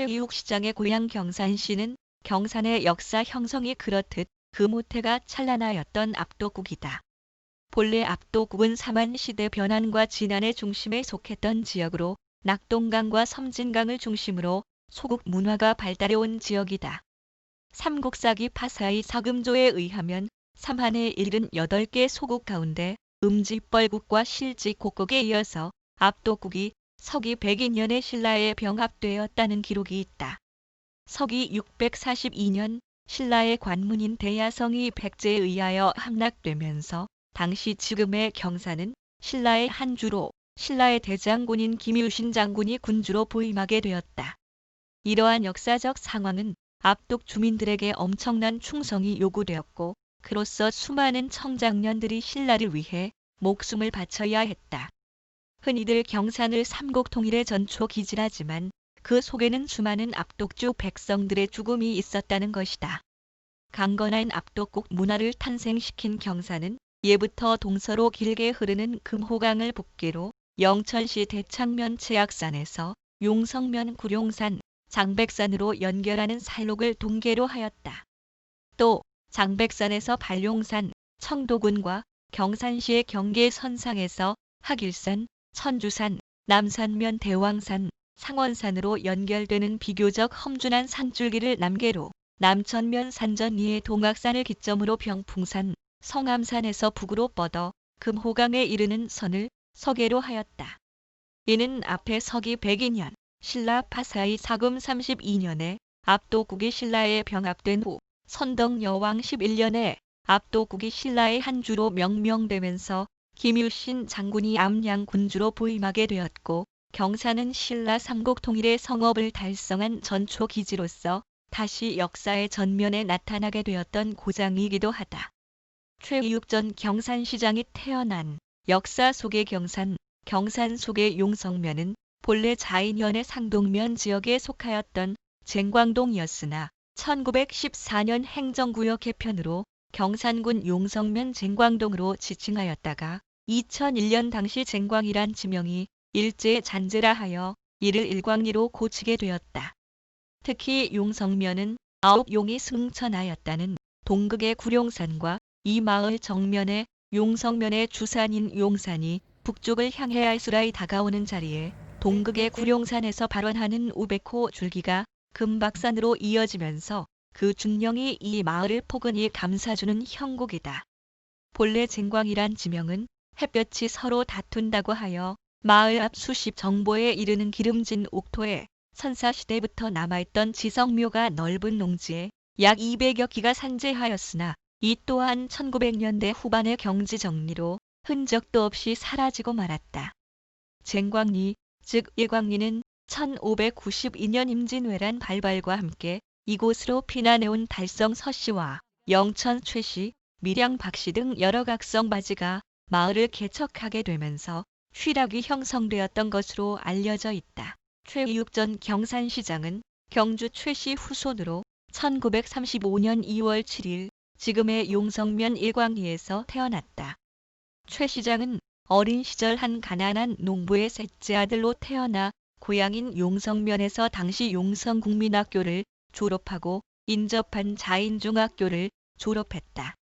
최이욱 시장의 고향 경산시는 경산의 역사 형성이 그렇듯 그 모태가 찬란하였던 압도국이다. 본래 압도국은 삼한시대 변환과 진안의 중심에 속했던 지역으로 낙동강과 섬진강을 중심으로 소국 문화가 발달해온 지역이다. 삼국사기 파사의 사금조에 의하면 삼한의 78개 소국 가운데 음지뻘국과 실지곡국에 이어서 압도국이 서기 102년에 신라에 병합되었다는 기록이 있다. 서기 642년 신라의 관문인 대야성이 백제에 의하여 함락되면서 당시 지금의 경산은 신라의 한 주로 신라의 대장군인 김유신 장군이 군주로 부임하게 되었다. 이러한 역사적 상황은 압독 주민들에게 엄청난 충성이 요구되었고 그로써 수많은 청장년들이 신라를 위해 목숨을 바쳐야 했다. 흔히들 경산을 삼국통일의 전초 기지라지만 그 속에는 수많은 압독주 백성들의 죽음이 있었다는 것이다. 강건한 압독국 문화를 탄생시킨 경산은 예부터 동서로 길게 흐르는 금호강을 복개로 영천시 대창면 채악산에서 용성면 구룡산, 장백산으로 연결하는 살록을 동계로 하였다. 또 장백산에서 발룡산, 청도군과 경산시의 경계선상에서 하길산, 천주산, 남산면 대왕산, 상원산으로 연결되는 비교적 험준한 산줄기를 남계로 남천면 산전 위의 동악산을 기점으로 병풍산, 성암산에서 북으로 뻗어 금호강에 이르는 선을 서계로 하였다. 이는 앞에 서기 102년 신라 파사의 사금 32년에 압도국이 신라에 병합된 후 선덕 여왕 11년에 압도국이 신라의 한 주로 명명되면서 김유신 장군이 암양 군주로 부임하게 되었고 경산은 신라 삼국통일의 성업을 달성한 전초 기지로서 다시 역사의 전면에 나타나게 되었던 고장이기도 하다. 최이욱 전 경산시장이 태어난 역사 속의 경산, 경산 속의 용성면은 본래 자인현의 상동면 지역에 속하였던 쟁광동이었으나 1914년 행정구역 개편으로 경산군 용성면 쟁광동으로 지칭하였다가 2001년 당시 쟁광이란 지명이 일제 잔재라 하여 이를 일광리로 고치게 되었다. 특히 용성면은 9용이 승천하였다는 동극의 구룡산과 이 마을 정면에 용성면의 주산인 용산이 북쪽을 향해 알수라이 다가오는 자리에 동극의 구룡산에서 발원하는 우백호 줄기가 금박산으로 이어지면서 그 중령이 이 마을을 포근히 감싸주는 형국이다. 본래 쟁광이란 지명은 햇볕이 서로 다툰다고 하여 마을 앞 수십 정보에 이르는 기름진 옥토에 선사시대부터 남아있던 지성묘가 넓은 농지에 약 200여 기가 산재하였으나 이 또한 1900년대 후반의 경지 정리로 흔적도 없이 사라지고 말았다. 쟁광리, 즉 일광리는 1592년 임진왜란 발발과 함께 이곳으로 피난해온 달성 서씨와 영천 최씨, 밀양 박씨 등 여러 각성 바지가 마을을 개척하게 되면서 휘락이 형성되었던 것으로 알려져 있다. 최이욱 전 경산시장은 경주 최씨 후손으로 1935년 2월 7일 지금의 용성면 일광리에서 태어났다. 최 시장은 어린 시절 한 가난한 농부의 셋째 아들로 태어나 고향인 용성면에서 당시 용성국민학교를 졸업하고 인접한 자인중학교를 졸업했다.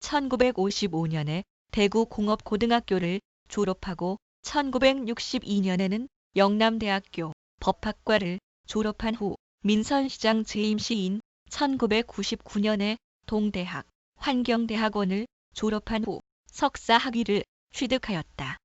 1955년에 대구공업고등학교를 졸업하고 1962년에는 영남대학교 법학과를 졸업한 후 민선시장 재임 시인 1999년에 동대학 환경대학원을 졸업한 후 석사 학위를 취득하였다.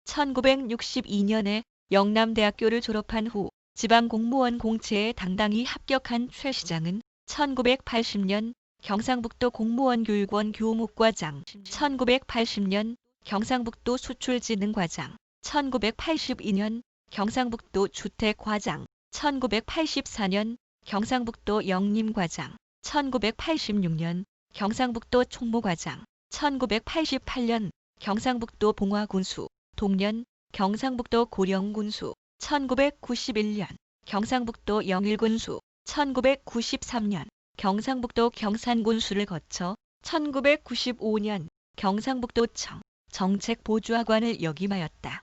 1962년에 영남대학교를 졸업한 후 지방공무원 공채에 당당히 합격한 최 시장은 1980년 경상북도 공무원교육원 교무과장, 1980년 경상북도 수출진흥과장, 1982년 경상북도 주택과장, 1984년 경상북도 영림과장, 1986년 경상북도 총무과장, 1988년 경상북도 봉화군수, 동년 경상북도 고령군수, 1991년 경상북도 영일군수, 1993년 경상북도 경산군수를 거쳐 1995년 경상북도청 정책보조하관을 역임하였다.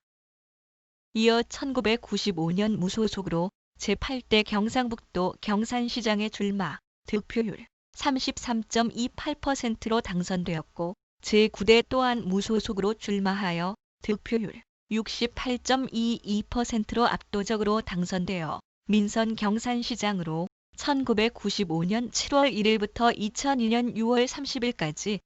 이어 1995년 무소속으로 제8대 경상북도 경산시장에 출마, 득표율 33.28%로 당선되었고 제9대 또한 무소속으로 출마하여 득표율 68.22%로 압도적으로 당선되어 민선 경산시장으로 1995년 7월 1일부터 2002년 6월 30일까지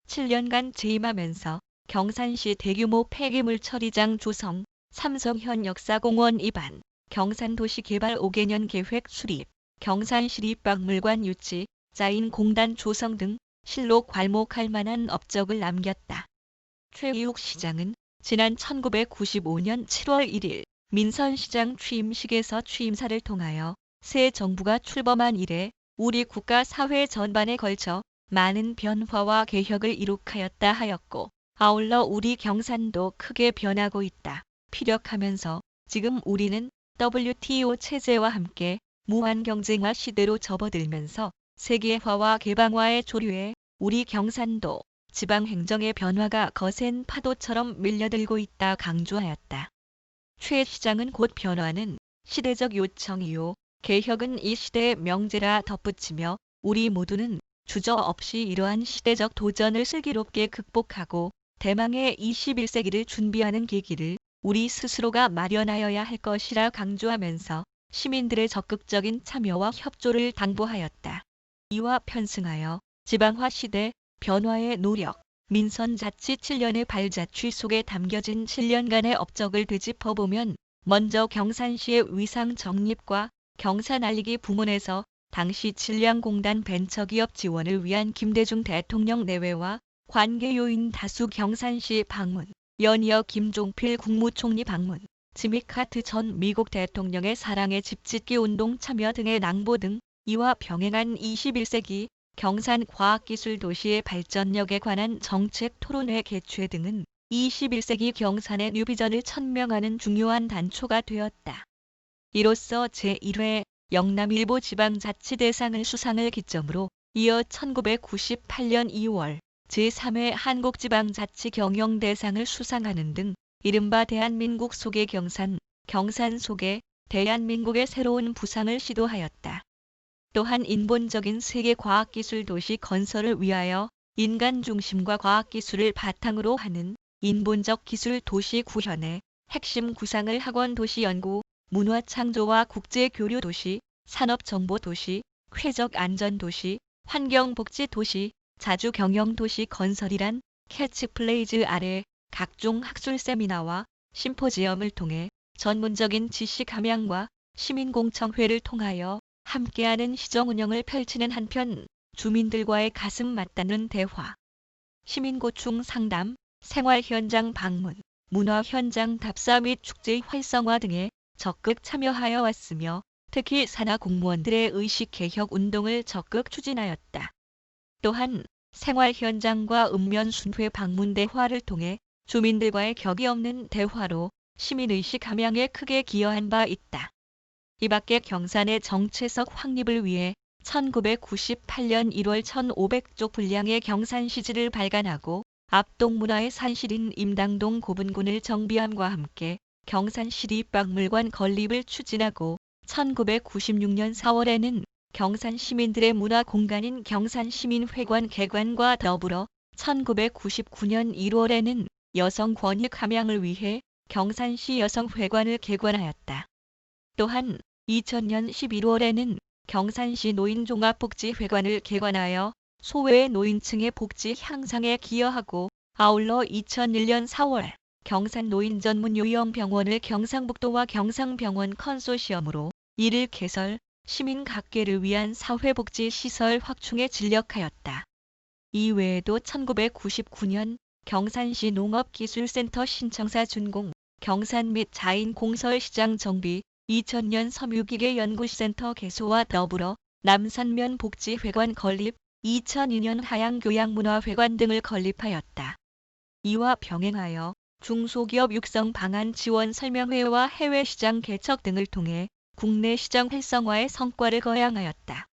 7년간 재임하면서 경산시 대규모 폐기물 처리장 조성, 삼성현 역사공원 입안, 경산도시개발 5개년 계획 수립, 경산시립박물관 유치, 자인공단 조성 등 실로 괄목할 만한 업적을 남겼다. 최이욱 시장은 지난 1995년 7월 1일 민선시장 취임식에서 취임사를 통하여 새 정부가 출범한 이래 우리 국가 사회 전반에 걸쳐 많은 변화와 개혁을 이룩하였다 하였고 아울러 우리 경산도 크게 변하고 있다. 피력하면서 지금 우리는 WTO 체제와 함께 무한 경쟁화 시대로 접어들면서 세계화와 개방화의 조류에 우리 경산도 지방행정의 변화가 거센 파도처럼 밀려들고 있다 강조하였다. 최 시장은 곧 변화는 시대적 요청이요. 개혁은 이 시대의 명제라 덧붙이며 우리 모두는 주저없이 이러한 시대적 도전을 슬기롭게 극복하고 대망의 21세기를 준비하는 계기를 우리 스스로가 마련하여야 할 것이라 강조하면서 시민들의 적극적인 참여와 협조를 당부하였다. 이와 편승하여 지방화 시대 변화의 노력, 민선자치 7년의 발자취 속에 담겨진 7년간의 업적을 되짚어보면 먼저 경산시의 위상 정립과 경산 알리기 부문에서 당시 질량공단 벤처기업 지원을 위한 김대중 대통령 내외와 관계 요인 다수 경산시 방문, 연이어 김종필 국무총리 방문, 지미 카트 전 미국 대통령의 사랑의 집짓기 운동 참여 등의 낭보 등 이와 병행한 21세기 경산 과학기술 도시의 발전력에 관한 정책 토론회 개최 등은 21세기 경산의 뉴비전을 천명하는 중요한 단초가 되었다. 이로써 제1회 영남일보 지방자치대상을 수상을 기점으로 이어 1998년 2월 제3회 한국지방자치경영대상을 수상하는 등 이른바 대한민국 속의 경산, 경산 속의 대한민국의 새로운 부상을 시도하였다. 또한 인본적인 세계 과학기술 도시 건설을 위하여 인간 중심과 과학기술을 바탕으로 하는 인본적 기술 도시 구현의 핵심 구상을 학원도시연구, 문화창조와 국제교류도시, 산업정보도시, 쾌적안전도시, 환경복지도시, 자주경영도시 건설이란 캐치플레이즈 아래 각종 학술 세미나와 심포지엄을 통해 전문적인 지식 함양과 시민공청회를 통하여 함께하는 시정운영을 펼치는 한편 주민들과의 가슴 맞닿는 대화, 시민고충 상담, 생활현장 방문, 문화현장 답사 및 축제 활성화 등에 적극 참여하여 왔으며 특히 산하 공무원들의 의식개혁 운동을 적극 추진하였다. 또한 생활현장과 읍면순회 방문 대화를 통해 주민들과의 격이 없는 대화로 시민의식 함양에 크게 기여한 바 있다. 이 밖에 경산의 정체적 확립을 위해 1998년 1월 1,500쪽 분량의 경산시지를 발간하고 압동문화의 산실인 임당동 고분군을 정비함과 함께 경산시립박물관 건립을 추진하고 1996년 4월에는 경산 시민들의 문화 공간인 경산시민회관 개관과 더불어 1999년 1월에는 여성 권익 함양을 위해 경산시 여성회관을 개관하였다. 또한 2000년 11월에는 경산시 노인종합복지회관을 개관하여 소외 노인층의 복지 향상에 기여하고 아울러 2001년 4월 경산 노인 전문 요양병원을 경상북도와 경상병원 컨소시엄으로 이를 개설, 시민 각계를 위한 사회복지시설 확충에 진력하였다. 이외에도 1999년 경산시 농업기술센터 신청사 준공, 경산 및 자인공설시장 정비, 2000년 섬유기계 연구센터 개소와 더불어 남산면 복지회관 건립, 2002년 하양교양문화회관 등을 건립하였다. 이와 병행하여 중소기업 육성 방안 지원 설명회와 해외시장 개척 등을 통해 국내 시장 활성화의 성과를 거양하였다.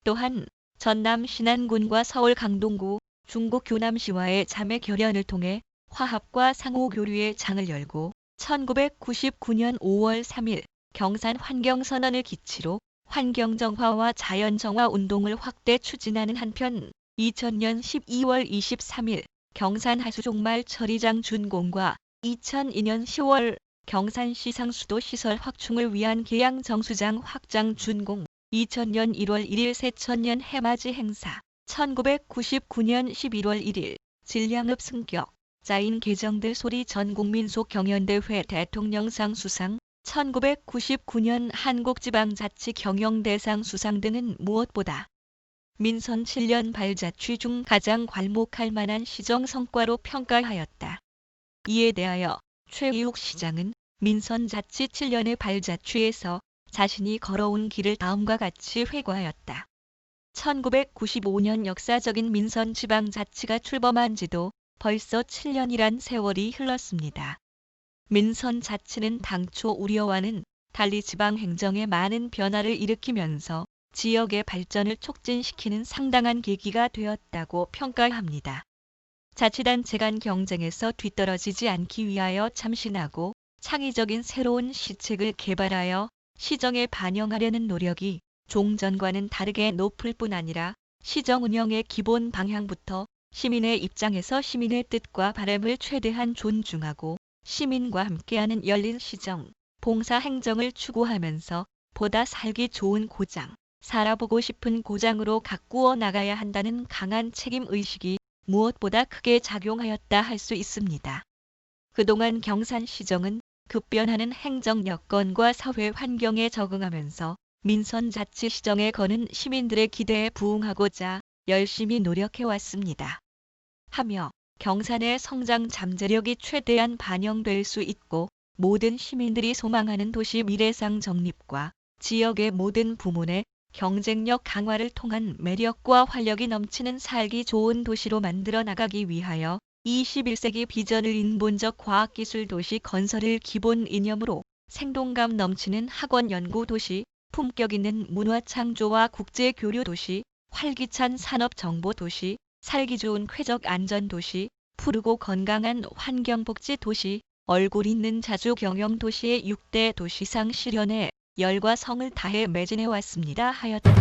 또한 전남 신안군과 서울 강동구, 중국 교남시와의 자매 결연을 통해 화합과 상호교류의 장을 열고 1999년 5월 3일 경산 환경선언을 기치로 환경정화와 자연정화 운동을 확대 추진하는 한편 2000년 12월 23일 경산 하수종말 처리장 준공과 2002년 10월 경산시 상수도 시설 확충을 위한 계양 정수장 확장 준공, 2000년 1월 1일 새천년 해맞이 행사, 1999년 11월 1일 진량읍 승격자인 계정들 소리 전국민속 경연대회 대통령상 수상, 1999년 한국지방자치 경영대상 수상 등은 무엇보다 민선 7년 발자취 중 가장 괄목할 만한 시정 성과로 평가하였다. 이에 대하여 최이욱 시장은 민선 자치 7년의 발자취에서 자신이 걸어온 길을 다음과 같이 회고하였다. 1995년 역사적인 민선 지방자치가 출범한 지도 벌써 7년이란 세월이 흘렀습니다. 민선 자치는 당초 우려와는 달리 지방 행정에 많은 변화를 일으키면서 지역의 발전을 촉진시키는 상당한 계기가 되었다고 평가합니다. 자치단체 간 경쟁에서 뒤떨어지지 않기 위하여 참신하고 창의적인 새로운 시책을 개발하여 시정에 반영하려는 노력이 종전과는 다르게 높을 뿐 아니라 시정 운영의 기본 방향부터 시민의 입장에서 시민의 뜻과 바람을 최대한 존중하고 시민과 함께하는 열린 시정, 봉사 행정을 추구하면서 보다 살기 좋은 고장, 살아보고 싶은 고장으로 가꾸어 나가야 한다는 강한 책임의식이 무엇보다 크게 작용하였다 할 수 있습니다. 그동안 경산시정은 급변하는 행정 여건과 사회 환경에 적응하면서 민선자치 시정에 거는 시민들의 기대에 부응하고자 열심히 노력해왔습니다. 하며 경산의 성장 잠재력이 최대한 반영될 수 있고 모든 시민들이 소망하는 도시 미래상 정립과 지역의 모든 부문의 경쟁력 강화를 통한 매력과 활력이 넘치는 살기 좋은 도시로 만들어 나가기 위하여 21세기 비전을 인본적 과학기술 도시 건설을 기본 이념으로 생동감 넘치는 학원 연구 도시, 품격 있는 문화 창조와 국제 교류 도시, 활기찬 산업 정보 도시, 살기 좋은 쾌적 안전 도시, 푸르고 건강한 환경복지 도시, 얼굴 있는 자주 경영 도시의 6대 도시상 실현에 열과 성을 다해 매진해 왔습니다 하였다.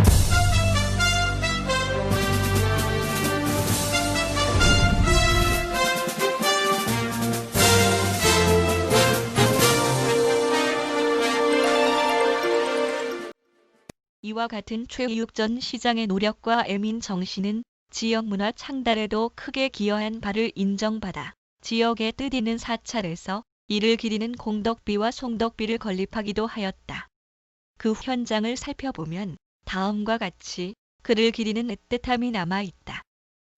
이와 같은 최이욱 전 시장의 노력과 애민 정신은 지역 문화 창달에도 크게 기여한 바를 인정받아 지역의 뜻 있는 사찰에서 이를 기리는 공덕비와 송덕비를 건립하기도 하였다. 그 현장을 살펴보면 다음과 같이 그를 기리는 애틋함이 남아있다.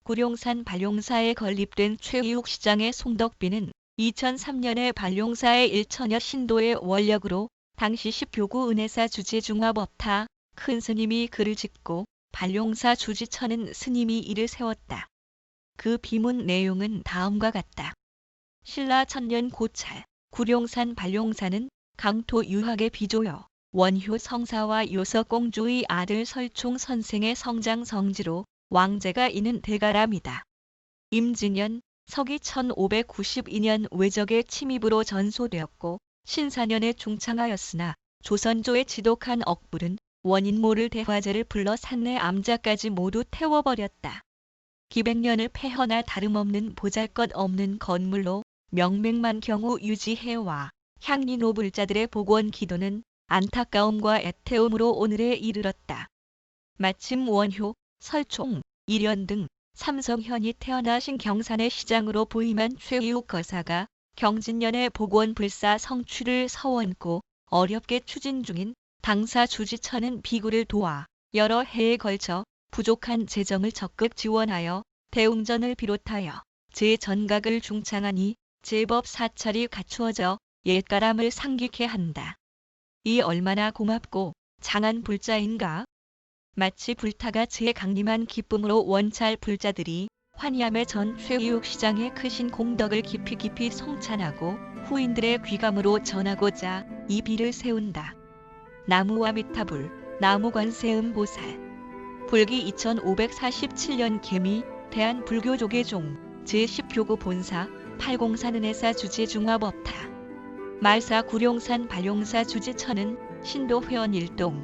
구룡산 발용사에 건립된 최이욱 시장의 송덕비는 2003년에 발용사의 일천여 신도의 원력으로 당시 10교구 은혜사 주제중화법타 큰 스님이 그를 짓고 발용사 주지처는 스님이 이를 세웠다. 그 비문 내용은 다음과 같다. 신라 천년 고찰, 구룡산 발용사는 강토 유학의 비조여 원효 성사와 요석공주의 아들 설총 선생의 성장 성지로 왕제가 이는 대가람이다. 임진년 서기 1592년 외적의 침입으로 전소되었고 신사년에 중창하였으나 조선조의 지독한 억불은 원인모를 대화제를 불러 산내 암자까지 모두 태워버렸다. 기백년을 폐허나 다름없는 보잘것없는 건물로 명맥만 경우 유지해와 향리 노불자들의 복원 기도는 안타까움과 애태움으로 오늘에 이르렀다. 마침 원효, 설총, 일현 등 삼성현이 태어나신 경산의 시장으로 부임한 최이욱 거사가 경진년에 복원 불사 성취를 서원고 어렵게 추진 중인 당사 주지처는 비구를 도와 여러 해에 걸쳐 부족한 재정을 적극 지원하여 대웅전을 비롯하여 재전각을 중창하니 제법 사찰이 갖추어져 옛가람을 상기케 한다. 이 얼마나 고맙고 장한 불자인가? 마치 불타가 제 강림한 기쁨으로 원찰 불자들이 환희함에 전 최이욱 시장의 크신 공덕을 깊이 성찬하고 후인들의 귀감으로 전하고자 이 비를 세운다. 나무와 미타불, 나무관세음보살. 불기 2547년 개미, 대한불교조계종, 제10교구 본사, 804 은혜사 주제중화법타. 말사 구룡산 발용사 주지천은 신도 회원 일동.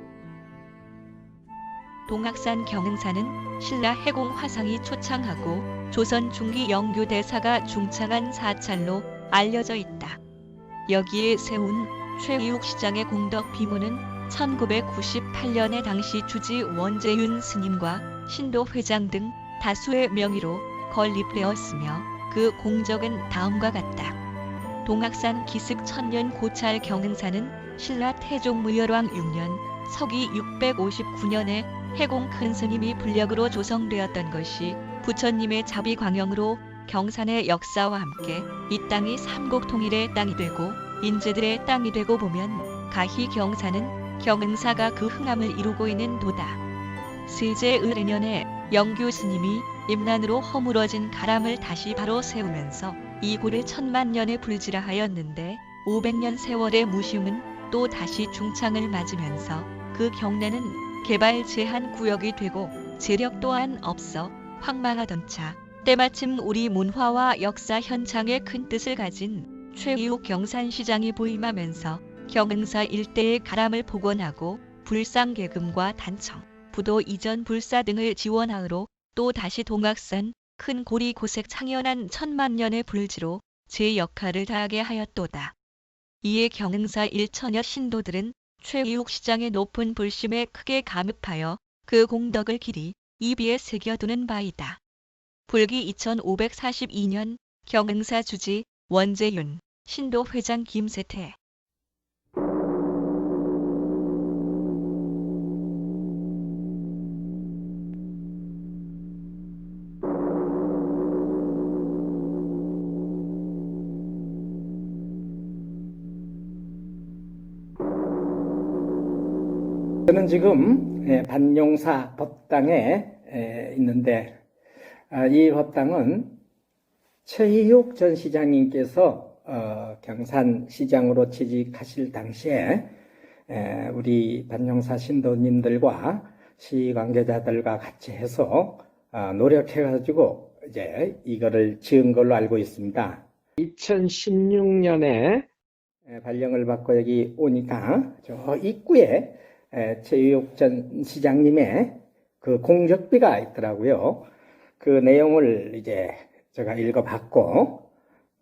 동학산 경흥사는 신라 해공 화상이 초창하고 조선 중기 영규 대사가 중창한 사찰로 알려져 있다. 여기에 세운 최이욱 시장의 공덕 비문은 1998년에 당시 주지 원재윤 스님과 신도 회장 등 다수의 명의로 건립되었으며 그 공적은 다음과 같다. 동학산 기슭 천년 고찰 경흥사는 신라 태종무열왕 6년 서기 659년에 해공 큰 스님이 불력으로 조성되었던 것이 부처님의 자비 광영으로 경산의 역사와 함께 이 땅이 삼국 통일의 땅이 되고 인재들의 땅이 되고 보면 가히 경사는 경흥사가 그 흥함을 이루고 있는 도다. 세제 을해년에 영규 스님이 임난으로 허물어진 가람을 다시 바로 세우면서 이 고를 천만년에 불지라하였는데 500년 세월의 무심은 또 다시 중창을 맞으면서 그 경내는 개발 제한 구역이 되고 재력 또한 없어 황망하던 차 때마침 우리 문화와 역사 현장에 큰 뜻을 가진 최이욱 경산시장이 부임하면서 경흥사 일대의 가람을 복원하고 불상계금과 단청, 부도 이전 불사 등을 지원하으로 또 다시 동학산 큰 고리 고색 창연한 천만년의 불지로 제 역할을 다하게 하였도다. 이에 경흥사 일천여 신도들은 최이욱 시장의 높은 불심에 크게 감흡하여 그 공덕을 길이 입에 새겨두는 바이다. 불기 2542년 경흥사 주지 원재윤, 신도 회장 김세태. 저는 지금 반용사 법당에 있는데 이 법당은 최희욱 전 시장님께서 경산시장으로 취직하실 당시에 우리 반용사 신도님들과 시관계자들과 같이 해서 노력해가지고 이제 이거를 지은 걸로 알고 있습니다. 2016년에 발령을 받고 여기 오니까 저 입구에 최희욱 전 시장님의 그 공적비가 있더라고요. 그 내용을 이제 제가 읽어봤고,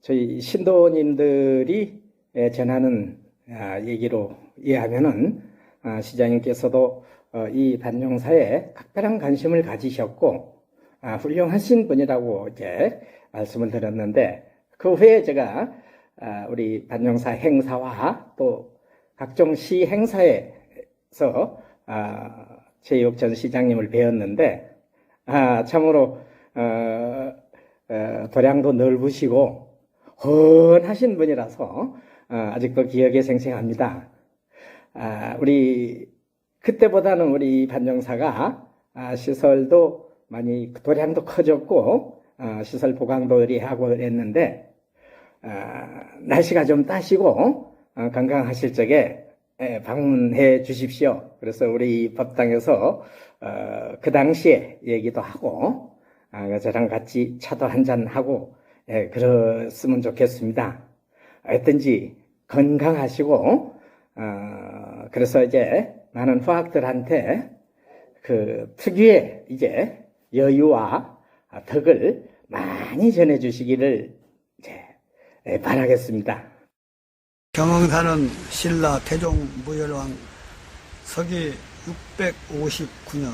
저희 신도님들이 전하는 얘기로 이해하면은 시장님께서도 이 반용사에 각별한 관심을 가지셨고, 훌륭하신 분이라고 이제 말씀을 드렸는데, 그 후에 제가 우리 반용사 행사와 또 각종 시 행사에 최희욱 전 시장님을 배웠는데 참으로 도량도 넓으시고 훤하신 분이라서 아직도 기억에 생생합니다. 우리 그때보다는 우리 반용사가 시설도 많이 도량도 커졌고 시설 보강도 의리하고 그랬는데 날씨가 좀 따시고 건강하실 적에 방문해 주십시오. 그래서 우리 법당에서 그 당시에 얘기도 하고 저랑 같이 차도 한잔 하고 그랬으면 좋겠습니다. 어떤지 건강하시고 그래서 이제 많은 후학들한테 그 특유의 이제 여유와 덕을 많이 전해 주시기를 이제 바라겠습니다. 경흥사는 신라 태종무열왕 서기 659년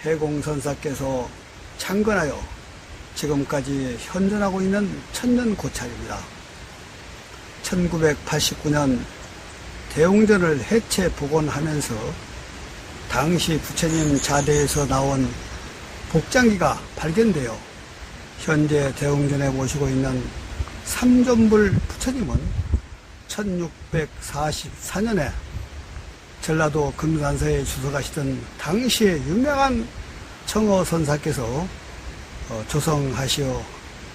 해공선사께서 창건하여 지금까지 현존하고 있는 천년 고찰입니다. 1989년 대웅전을 해체 복원하면서 당시 부처님 자대에서 나온 복장기가 발견되어 현재 대웅전에 모시고 있는 삼존불 부처님은 1644년에 전라도 금산사에 주석하시던 당시의 유명한 청어선사께서 조성하시어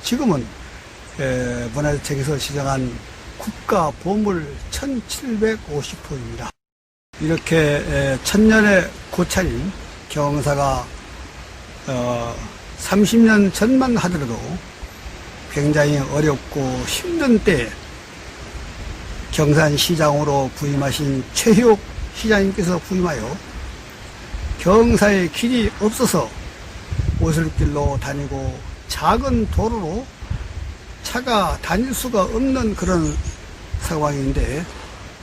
지금은 문화재청에서 지정한 국가보물 1750호입니다. 이렇게 천년의 고찰인 경사가 30년 전만 하더라도 굉장히 어렵고 힘든 때에 경산시장으로 부임하신 최희옥 시장님께서 부임하여 경사에 길이 없어서 오솔길로 다니고 작은 도로로 차가 다닐 수가 없는 그런 상황인데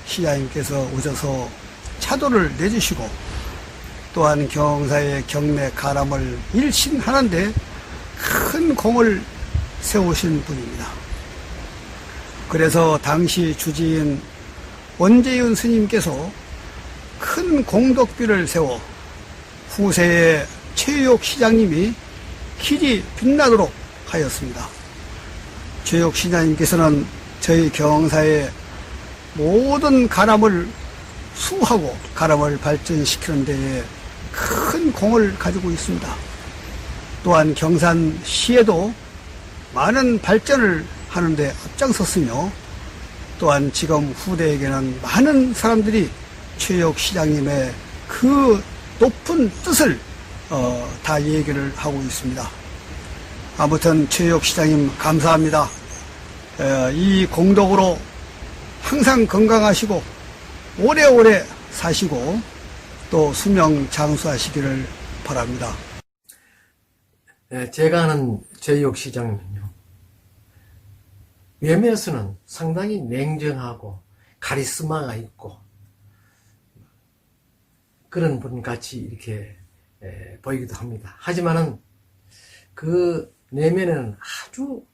시장님께서 오셔서 차도를 내주시고 또한 경사의 경내 가람을 일신하는데 큰 공을 세우신 분입니다. 그래서 당시 주지인 원재윤 스님께서 큰 공덕비를 세워 후세의 최희옥 시장님이 길이 빛나도록 하였습니다. 최희옥 시장님께서는 저희 경사의 모든 가람을 수하고 가람을 발전시키는 데에 큰 공을 가지고 있습니다. 또한 경산시에도 많은 발전을 하는데 앞장섰으며 또한 지금 후대에게는 많은 사람들이 최희옥 시장님의 그 높은 뜻을 다 얘기를 하고 있습니다. 아무튼 최희옥 시장님 감사합니다. 이 공덕으로 항상 건강하시고 오래오래 사시고 또 수명 장수하시기를 바랍니다. 제가 아는 최희옥 시장님은요, 외면에서는 상당히 냉정하고 카리스마가 있고 그런 분 같이 이렇게 보이기도 합니다. 하지만은 그 내면에는 아주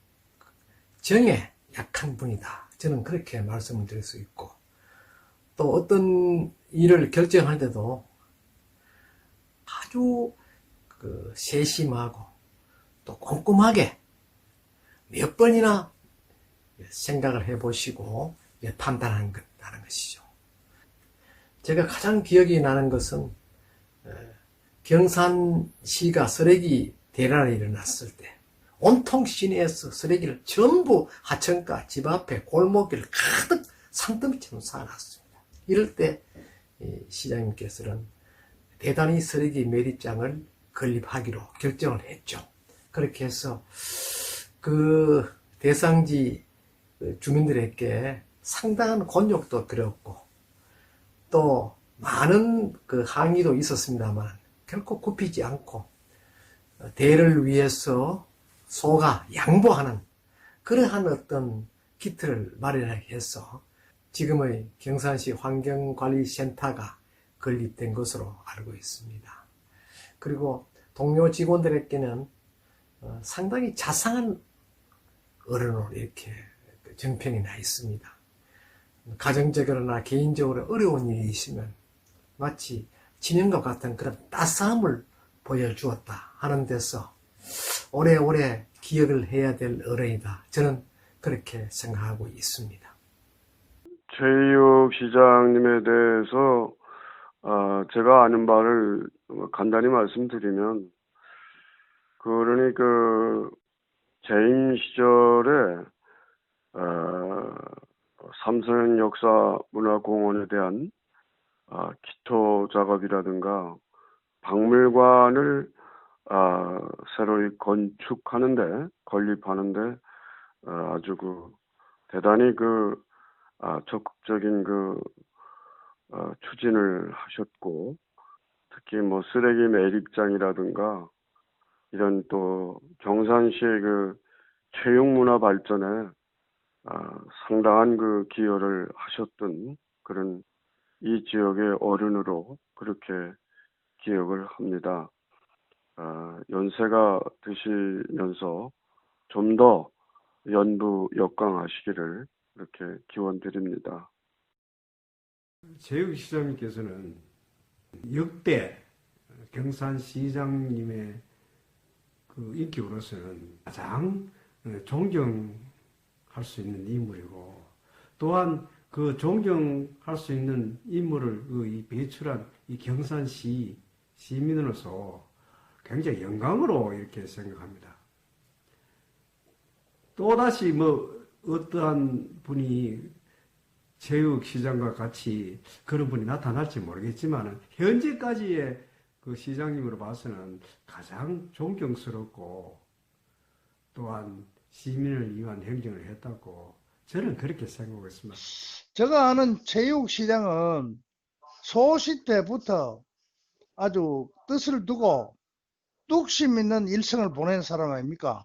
정에 약한 분이다. 저는 그렇게 말씀을 드릴 수 있고, 또 어떤 일을 결정할 때도 아주 세심하고 또 꼼꼼하게 몇 번이나 생각을 해보시고 판단하는 것이죠. 제가 가장 기억이 나는 것은 경산시가 쓰레기 대란이 일어났을 때 온통 시내에서 쓰레기를 전부 하천가 집 앞에 골목길 가득 산더미처럼 쌓아놨습니다. 이럴 때 시장님께서는 대단히 쓰레기 매립장을 건립하기로 결정을 했죠. 그렇게 해서 그 대상지 주민들에게 상당한 곤욕도 드렸고 또 많은 그 항의도 있었습니다만 결코 굽히지 않고 대를 위해서 소가 양보하는 그러한 어떤 기틀을 마련하게 해서 지금의 경산시 환경관리센터가 건립된 것으로 알고 있습니다. 그리고 동료 직원들에게는 상당히 자상한 어른으로 이렇게 정평이 나 있습니다. 가정적으로나 개인적으로 어려운 일이 있으면 마치 친형과 같은 그런 따스함을 보여주었다 하는 데서 오래오래 기억을 해야 될 어른이다. 저는 그렇게 생각하고 있습니다. 최희옥 시장님에 대해서 제가 아는 바를 간단히 말씀드리면, 그러니 재임 시절에 삼성 역사문화공원에 대한 기토 작업이라든가 박물관을 새로이 건축하는데 건립하는데 아주 대단히 적극적인 추진을 하셨고, 특히 쓰레기 매립장이라든가 이런 또 경산시의 체육문화 발전에 상당한 기여를 하셨던 그런 이 지역의 어른으로 그렇게 기억을 합니다. 연세가 드시면서 좀 더 연부 역강하시기를 이렇게 기원드립니다. 최희옥 시장님께서는 역대 경산시장님의 인격으로서는 가장 존경할 수 있는 인물이고, 또한 그 존경할 수 있는 인물을 배출한 이 경산시 시민으로서 굉장히 영광으로 이렇게 생각합니다. 또다시 어떠한 분이 최희옥 시장과 같이 그런 분이 나타날지 모르겠지만 현재까지의 그 시장님으로 봐서는 가장 존경스럽고 또한 시민을 위한 행정을 했다고 저는 그렇게 생각하고 있습니다. 제가 아는 체육시장은 소시 때부터 아주 뜻을 두고 뚝심 있는 일생을 보낸 사람 아닙니까?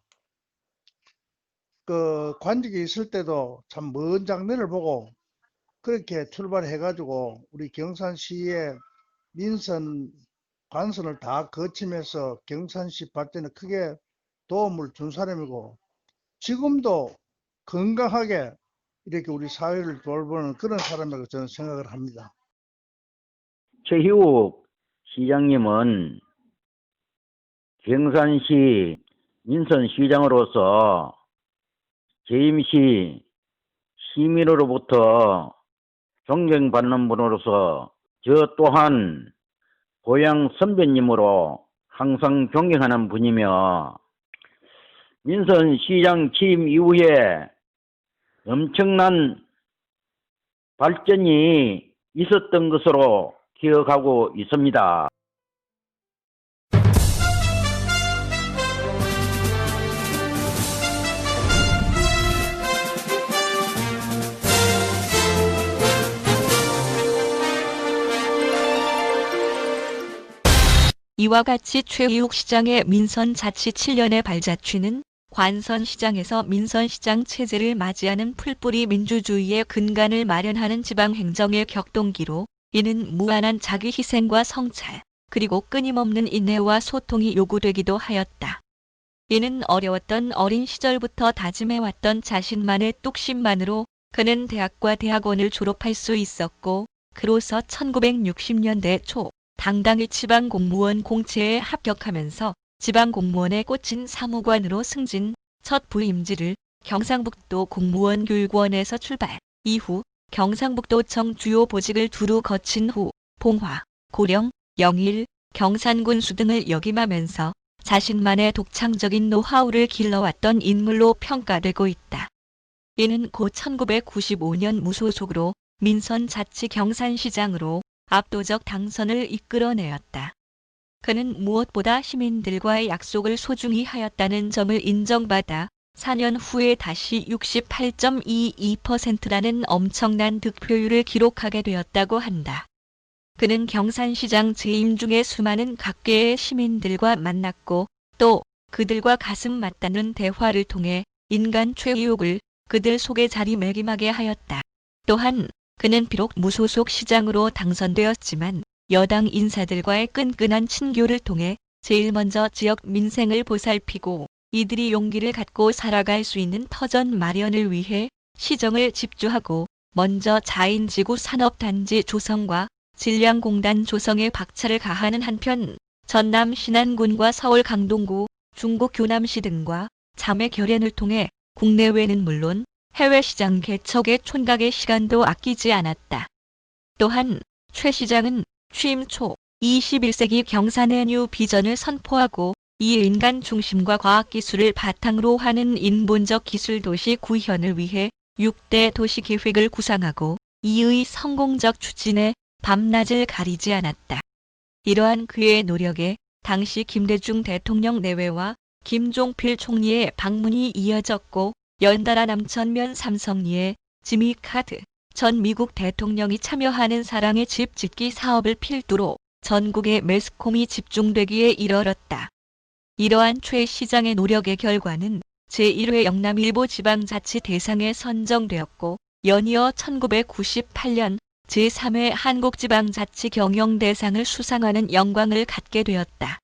그 관직에 있을 때도 참 먼 장면을 보고 그렇게 출발해가지고 우리 경산시의 민선 관선을 다 거치면서 경산시 발전에 크게 도움을 준 사람이고 지금도 건강하게 이렇게 우리 사회를 돌보는 그런 사람이라고 저는 생각을 합니다. 최희욱 시장님은 경산시 민선시장으로서 재임시 시민으로부터 존경받는 분으로서 저 또한 고향 선배님으로 항상 존경하는 분이며 민선시장 취임 이후에 엄청난 발전이 있었던 것으로 기억하고 있습니다. 이와 같이 최희욱 시장의 민선자치 7년의 발자취는 관선시장에서 민선시장 체제를 맞이하는 풀뿌리 민주주의의 근간을 마련하는 지방행정의 격동기로 이는 무한한 자기 희생과 성찰, 그리고 끊임없는 인내와 소통이 요구되기도 하였다. 이는 어려웠던 어린 시절부터 다짐해왔던 자신만의 뚝심만으로 그는 대학과 대학원을 졸업할 수 있었고, 그로서 1960년대 초 당당히 지방공무원 공채에 합격하면서 지방공무원에 꽂힌 사무관으로 승진, 첫 부임지를 경상북도 공무원교육원에서 출발, 이후 경상북도청 주요 보직을 두루 거친 후 봉화, 고령, 영일, 경산군수 등을 역임하면서 자신만의 독창적인 노하우를 길러왔던 인물로 평가되고 있다. 이는 고 1995년 무소속으로 민선자치 경산시장으로 압도적 당선을 이끌어내었다. 그는 무엇보다 시민들과의 약속을 소중히 하였다는 점을 인정받아 4년 후에 다시 68.22%라는 엄청난 득표율을 기록하게 되었다고 한다. 그는 경산시장 재임 중에 수많은 각계의 시민들과 만났고 또 그들과 가슴 맞닿는 대화를 통해 인간 최희욱을 그들 속에 자리매김하게 하였다. 또한 그는 비록 무소속 시장으로 당선되었지만 여당 인사들과의 끈끈한 친교를 통해 제일 먼저 지역 민생을 보살피고 이들이 용기를 갖고 살아갈 수 있는 터전 마련을 위해 시정을 집주하고 먼저 자인지구 산업단지 조성과 질량공단 조성에 박차를 가하는 한편 전남 신안군과 서울 강동구, 중국 교남시 등과 자매 결연을 통해 국내외는 물론 해외 시장 개척의 촌각의 시간도 아끼지 않았다. 또한 최 시장은 취임 초 21세기 경산의 뉴 비전을 선포하고 이 인간 중심과 과학기술을 바탕으로 하는 인본적 기술도시 구현을 위해 6대 도시계획을 구상하고 이의 성공적 추진에 밤낮을 가리지 않았다. 이러한 그의 노력에 당시 김대중 대통령 내외와 김종필 총리의 방문이 이어졌고 연달아 남천면 삼성리에 지미 카드 전 미국 대통령이 참여하는 사랑의 집 짓기 사업을 필두로 전국의 매스콤이 집중되기에 이르렀다. 이러한 최 시장의 노력의 결과는 제1회 영남일보 지방자치 대상에 선정되었고 연이어 1998년 제3회 한국지방자치 경영대상을 수상하는 영광을 갖게 되었다.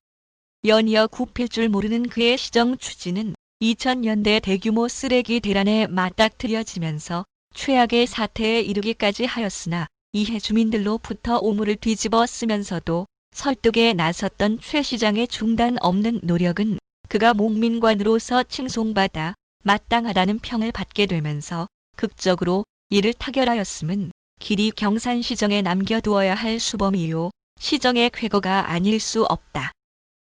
연이어 굽힐 줄 모르는 그의 시정 추진은 2000년대 대규모 쓰레기 대란에 맞닥뜨려지면서 최악의 사태에 이르기까지 하였으나 이해 주민들로부터 오물을 뒤집어 쓰면서도 설득에 나섰던 최 시장의 중단 없는 노력은 그가 목민관으로서 칭송받아 마땅하다는 평을 받게 되면서 극적으로 이를 타결하였음은 길이 경산시정에 남겨두어야 할 수범이요 시정의 쾌거가 아닐 수 없다.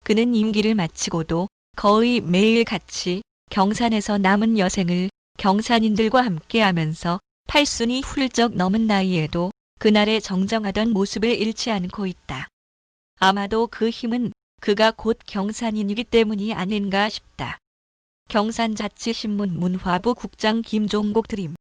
그는 임기를 마치고도 거의 매일같이 경산에서 남은 여생을 경산인들과 함께하면서 80이 훌쩍 넘은 나이에도 그날의 정정하던 모습을 잃지 않고 있다. 아마도 그 힘은 그가 곧 경산인이기 때문이 아닌가 싶다. 경산자치신문 문화부 국장 김종국 드림